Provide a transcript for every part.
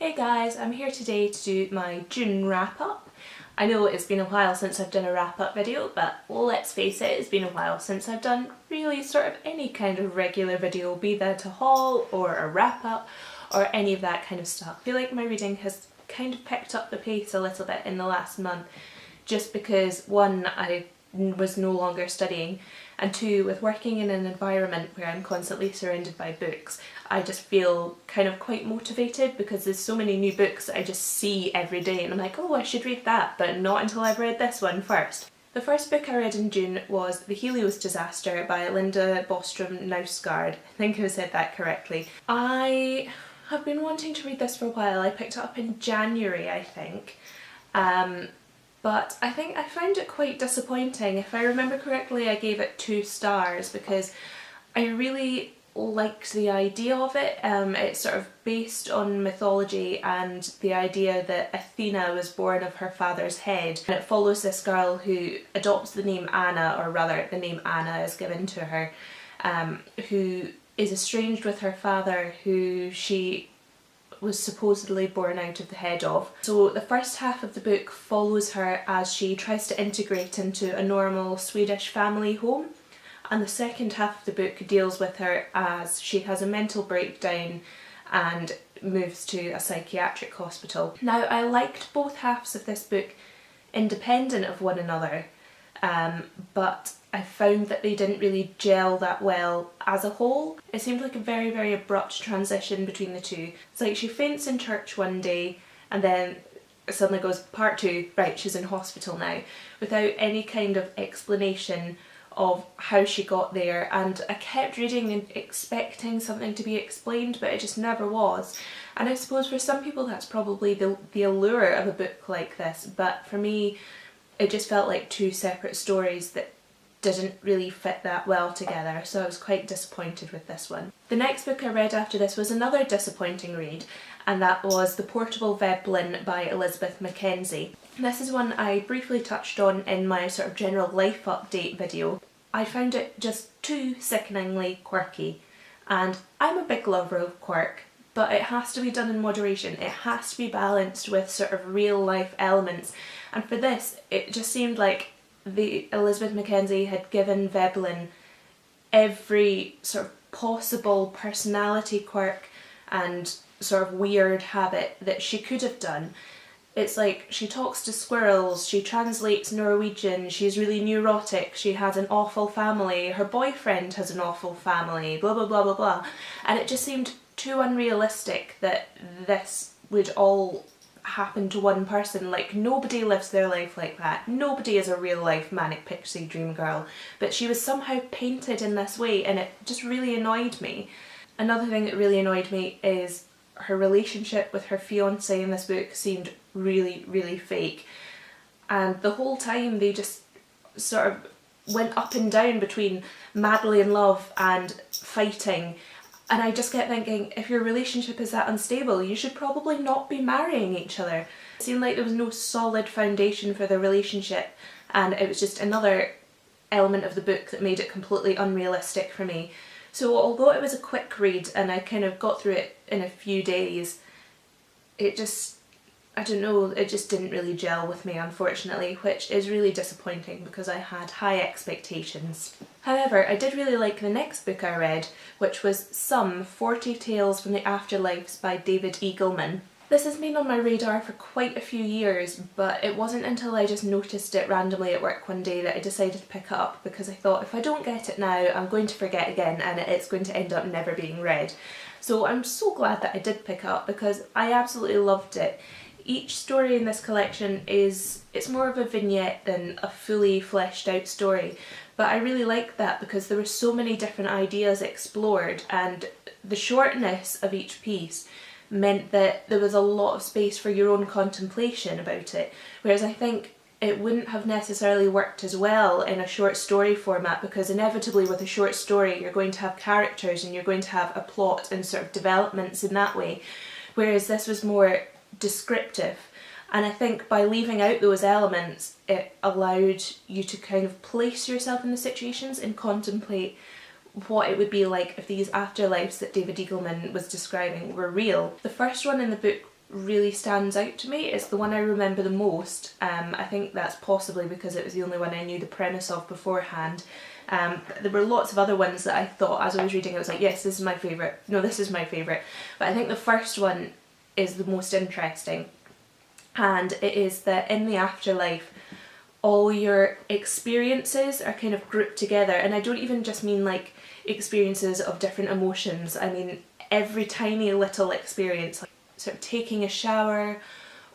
Hey guys, I'm here today to do my June wrap up. I know it's been a while since I've done a wrap up video, but let's face it, it's been a while since I've done really sort of any kind of regular video, be that a haul or a wrap up or any of that kind of stuff. I feel like my reading has kind of picked up the pace a little bit in the last month, just because one, I was no longer studying, and two, with working in an environment where I'm constantly surrounded by books, I just feel kind of quite motivated because there's so many new books that I just see every day and I'm like, oh, I should read that, but not until I've read this one first. The first book I read in June was The Helios Disaster by Linda Bostrom Knausgaard. I think I said that correctly. I have been wanting to read this for a while. I picked it up in January, I think. But I think I found it quite disappointing. If I remember correctly, I gave it 2 stars because I really liked the idea of it. It's sort of based on mythology and the idea that Athena was born of her father's head, and it follows this girl who adopts the name Anna, or rather the name Anna is given to her, who is estranged with her father, who she was supposedly born out of the head of. So the first half of the book follows her as she tries to integrate into a normal Swedish family home, and the second half of the book deals with her as she has a mental breakdown and moves to a psychiatric hospital. Now, I liked both halves of this book independent of one another, but I found that they didn't really gel that well as a whole. It seemed like a very, very abrupt transition between the two. It's like she faints in church one day and then it suddenly goes part 2, right, she's in hospital now, without any kind of explanation of how she got there, and I kept reading and expecting something to be explained, but it just never was. And I suppose for some people that's probably the allure of a book like this, but for me it just felt like 2 separate stories that didn't really fit that well together, so I was quite disappointed with this one. The next book I read after this was another disappointing read, and that was The Portable Veblen by Elizabeth Mackenzie. This is one I briefly touched on in my sort of general life update video. I found it just too sickeningly quirky, and I'm a big lover of quirk, but it has to be done in moderation. It has to be balanced with sort of real life elements, and for this it just seemed like Elizabeth Mackenzie had given Veblen every sort of possible personality quirk and sort of weird habit that she could have done. It's like she talks to squirrels, she translates Norwegian, she's really neurotic, she has an awful family, her boyfriend has an awful family, blah blah blah blah blah. And it just seemed too unrealistic that this would all happen to one person. Like, nobody lives their life like that. Nobody is a real life manic pixie dream girl. But she was somehow painted in this way and it just really annoyed me. Another thing that really annoyed me is her relationship with her fiance in this book seemed really, really fake. And the whole time they just sort of went up and down between madly in love and fighting. And I just kept thinking, if your relationship is that unstable, you should probably not be marrying each other. It seemed like there was no solid foundation for the relationship, and it was just another element of the book that made it completely unrealistic for me. So although it was a quick read and I kind of got through it in a few days, it just, I don't know, it just didn't really gel with me, unfortunately, which is really disappointing because I had high expectations. However, I did really like the next book I read, which was 40 Tales from the Afterlives by David Eagleman. This has been on my radar for quite a few years, but it wasn't until I just noticed it randomly at work one day that I decided to pick it up, because I thought if I don't get it now I'm going to forget again and it's going to end up never being read. So I'm so glad that I did pick it up because I absolutely loved it. Each story in this collection it's more of a vignette than a fully fleshed out story, but I really liked that because there were so many different ideas explored, and the shortness of each piece meant that there was a lot of space for your own contemplation about it, whereas I think it wouldn't have necessarily worked as well in a short story format, because inevitably with a short story you're going to have characters and you're going to have a plot and sort of developments in that way, whereas this was more descriptive. And I think by leaving out those elements it allowed you to kind of place yourself in the situations and contemplate what it would be like if these afterlives that David Eagleman was describing were real. The first one in the book really stands out to me. It's the one I remember the most. I think that's possibly because it was the only one I knew the premise of beforehand. There were lots of other ones that I thought as I was reading, I was like, yes, this is my favourite, no, this is my favourite. But I think the first one is the most interesting, and it is that in the afterlife, all your experiences are kind of grouped together, and I don't even just mean like experiences of different emotions, I mean every tiny little experience, like sort of taking a shower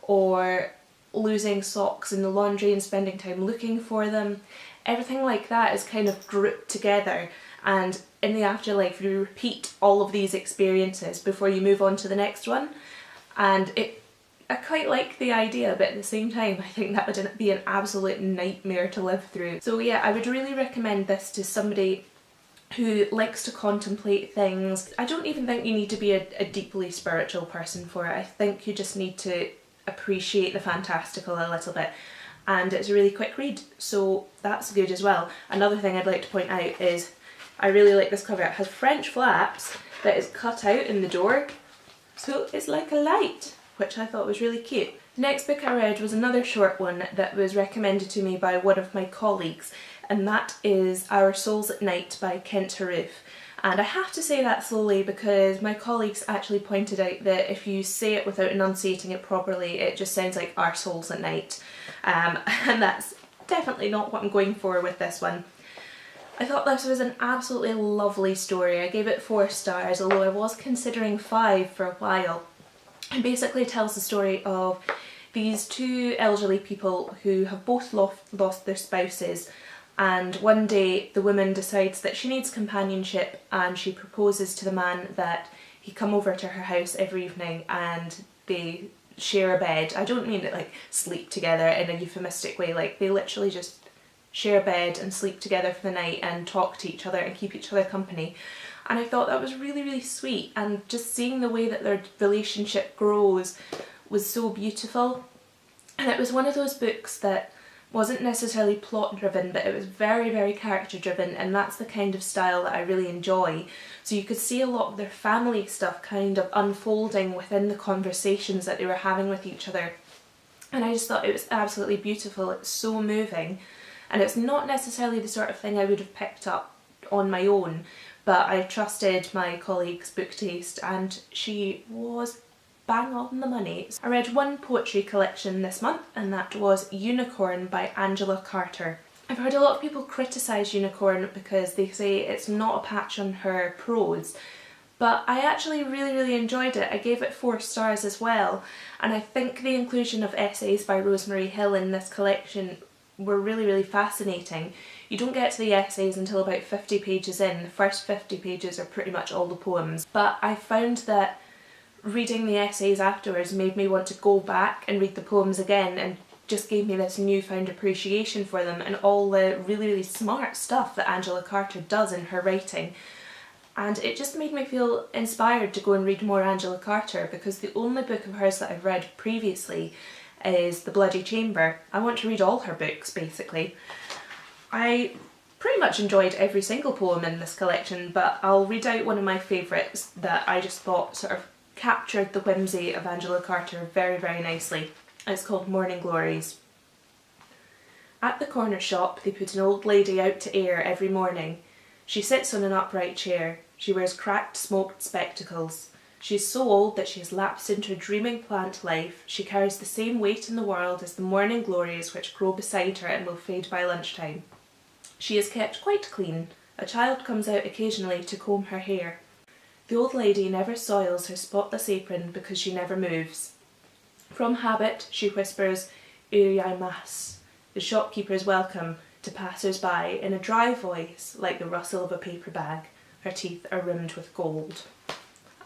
or losing socks in the laundry and spending time looking for them. Everything like that is kind of grouped together, and in the afterlife you repeat all of these experiences before you move on to the next one. And I quite like the idea, but at the same time I think that would be an absolute nightmare to live through. So yeah, I would really recommend this to somebody who likes to contemplate things. I don't even think you need to be a deeply spiritual person for it. I think you just need to appreciate the fantastical a little bit, and it's a really quick read, so that's good as well. Another thing I'd like to point out is I really like this cover. It has French flaps that is cut out in the door, so it's like a light, which I thought was really cute. The next book I read was another short one that was recommended to me by one of my colleagues, and that is Our Souls at Night by Kent Haruf. And I have to say that slowly because my colleagues actually pointed out that if you say it without enunciating it properly, it just sounds like Our Souls at Night. And that's definitely not what I'm going for with this one. I thought this was an absolutely lovely story. I gave it 4 stars, although I was considering 5 for a while. It basically tells the story of these 2 elderly people who have both lost their spouses, and one day the woman decides that she needs companionship, and she proposes to the man that he come over to her house every evening and they share a bed. I don't mean it like sleep together in a euphemistic way, like they literally just share a bed and sleep together for the night and talk to each other and keep each other company. And I thought that was really, really sweet, and just seeing the way that their relationship grows was so beautiful. And it was one of those books that wasn't necessarily plot driven, but it was very, very character driven, and that's the kind of style that I really enjoy. So you could see a lot of their family stuff kind of unfolding within the conversations that they were having with each other. And I just thought it was absolutely beautiful. It's so moving, and it's not necessarily the sort of thing I would have picked up on my own, but I trusted my colleague's book taste and she was bang on the money. I read one poetry collection this month, and that was Unicorn by Angela Carter. I've heard a lot of people criticise Unicorn because they say it's not a patch on her prose, but I actually really, really enjoyed it. I gave it 4 stars as well, and I think the inclusion of essays by Rosemary Hill in this collection were really, really fascinating. You don't get to the essays until about 50 pages in. The first 50 pages are pretty much all the poems, but I found that reading the essays afterwards made me want to go back and read the poems again, and just gave me this newfound appreciation for them and all the really, really smart stuff that Angela Carter does in her writing. And it just made me feel inspired to go and read more Angela Carter, because the only book of hers that I've read previously is The Bloody Chamber. I want to read all her books, basically. I pretty much enjoyed every single poem in this collection, but I'll read out one of my favourites that I just thought sort of captured the whimsy of Angela Carter very, very nicely. It's called Morning Glories. At the corner shop they put an old lady out to air every morning. She sits on an upright chair. She wears cracked smoked spectacles. She is so old that she has lapsed into a dreaming plant life. She carries the same weight in the world as the morning glories which grow beside her and will fade by lunchtime. She is kept quite clean. A child comes out occasionally to comb her hair. The old lady never soils her spotless apron because she never moves. From habit she whispers "Uriaimas," the shopkeeper's welcome, to passers-by in a dry voice like the rustle of a paper bag. Her teeth are rimmed with gold.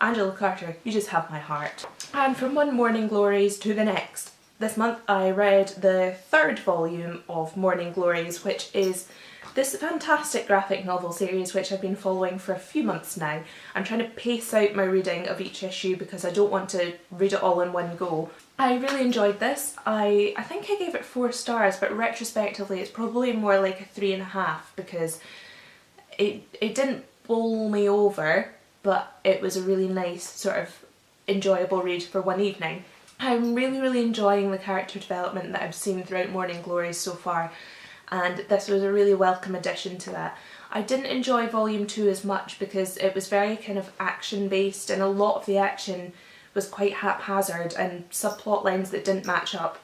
Angela Carter, you just have my heart. And from one Morning Glories to the next. This month I read the 3rd volume of Morning Glories, which is this fantastic graphic novel series which I've been following for a few months now. I'm trying to pace out my reading of each issue because I don't want to read it all in one go. I really enjoyed this. I think I gave it 4 stars, but retrospectively it's probably more like a 3.5 because it didn't bowl me over, but it was a really nice sort of enjoyable read for one evening. I'm really enjoying the character development that I've seen throughout Morning Glories so far, and this was a really welcome addition to that. I didn't enjoy Volume 2 as much because it was very kind of action based, and a lot of the action was quite haphazard and subplot lines that didn't match up.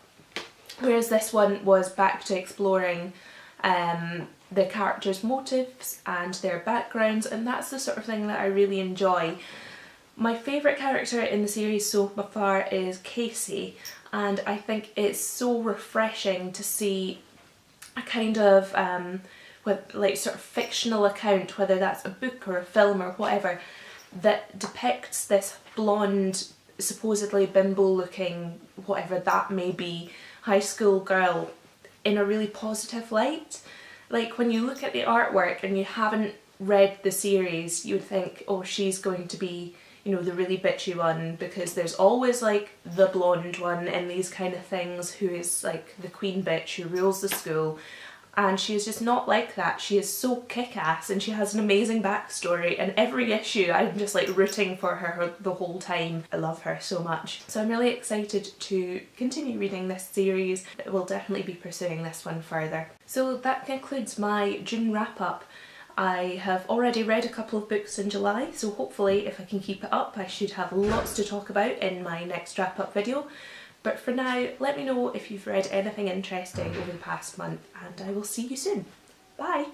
Whereas this one was back to exploring the characters' motives and their backgrounds, and that's the sort of thing that I really enjoy. My favourite character in the series so far is Casey, and I think it's so refreshing to see a kind of like sort of fictional account, whether that's a book or a film or whatever, that depicts this blonde, supposedly bimbo looking, whatever that may be, high school girl in a really positive light. Like when you look at the artwork and you haven't read the series, you would think, oh, she's going to be, you know, the really bitchy one, because there's always like the blonde one in these kind of things who is like the queen bitch who rules the school. And she is just not like that. She is so kick-ass and she has an amazing backstory, and every issue I'm just like rooting for her the whole time. I love her so much. So I'm really excited to continue reading this series. We'll definitely be pursuing this one further. So that concludes my June wrap-up. I have already read a couple of books in July, so hopefully if I can keep it up I should have lots to talk about in my next wrap-up video. But for now, let me know if you've read anything interesting over the past month, and I will see you soon. Bye!